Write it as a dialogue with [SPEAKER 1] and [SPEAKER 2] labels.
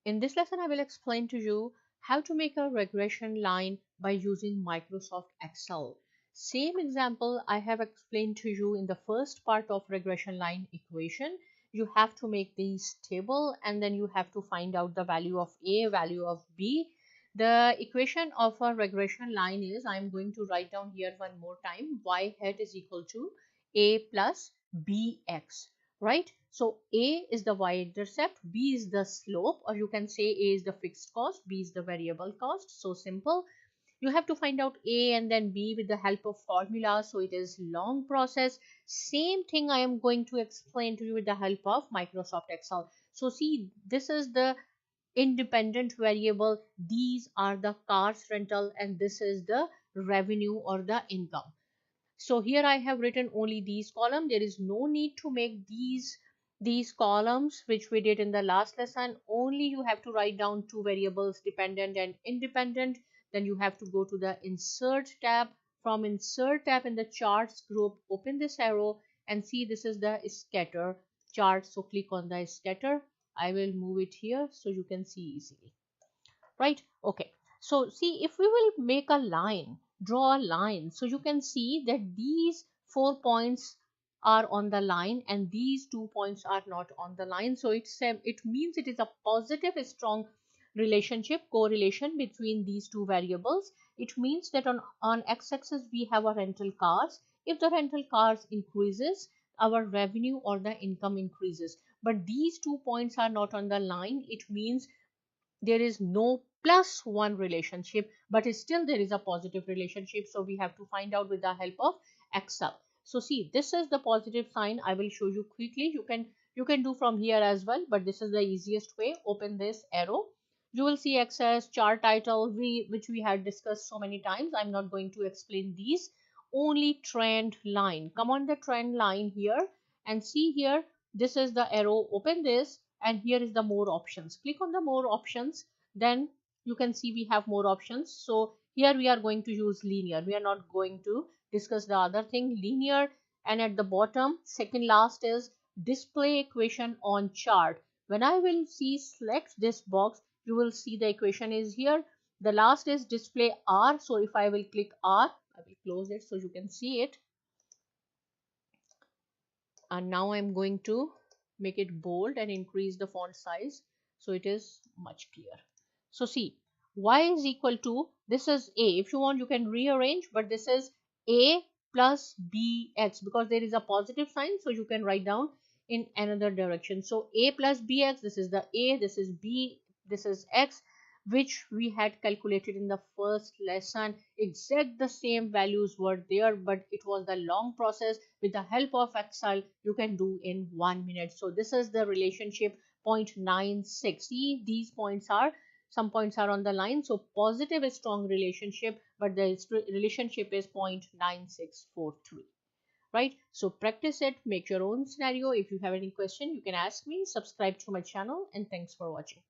[SPEAKER 1] In this lesson, I will explain to you how to make a regression line by using Microsoft Excel. Same example I have explained to you in the first part of regression line equation. You have to make this table and then you have to find out the value of A, value of B. The equation of a regression line is, I am going to write down here one more time, y hat is equal to A plus bx. Right? So A is the y-intercept, B is the slope, or you can say A is the fixed cost, B is the variable cost. So simple. You have to find out A and then B with the help of formula. So it is long process. Same thing I am going to explain to you with the help of Microsoft Excel. So see, this is the independent variable. These are the cars rental and this is the revenue or the income. So here I have written only these columns. There is no need to make these columns which we did in the last lesson. Only you have to write down two variables, dependent and independent. Then you have to go to the insert tab. From insert tab in the charts group, open this arrow and see this is the scatter chart. So click on the scatter. I will move it here so you can see easily. Right? Okay. So see, if we will make a line, draw a line, so you can see that these 4 points are on the line and these 2 points are not on the line. So it means it is a positive strong relationship, correlation between these two variables. It means that on x-axis we have a rental cars. If the rental cars increases, our revenue or the income increases. But these 2 points are not on the line. It means there is no +1 relationship, but still there is a positive relationship. So we have to find out with the help of Excel. So see, this is the positive sign. I will show you quickly. You can do from here as well, but this is the easiest way. Open this arrow. You will see access, chart title, which we had discussed so many times. I'm not going to explain these. Only trend line. Come on the trend line here and see here. This is the arrow. Open this and here is the more options. Click on the more options. Then you can see we have more options. So here we are going to use linear. We are not going to discuss the other thing, linear. And at the bottom, second last is display equation on chart. When I will see select this box, you will see the equation is here. The last is display R. So if I will click R, I will close it so you can see it. And now I'm going to make it bold and increase the font size so it is much clearer. So see, y is equal to, this is A. If you want, you can rearrange, but this is A plus bx because there is a positive sign. So you can write down in another direction. So A plus bx, this is the A, this is B, this is x, which we had calculated in the first lesson. Exact the same values were there, but it was the long process. With the help of Excel, you can do in 1 minute. So this is the relationship 0.96. See, these points are, some points are on the line. So positive is strong relationship, but the relationship is 0.9643. Right? So practice it, make your own scenario. If you have any question, you can ask me. Subscribe to my channel and thanks for watching.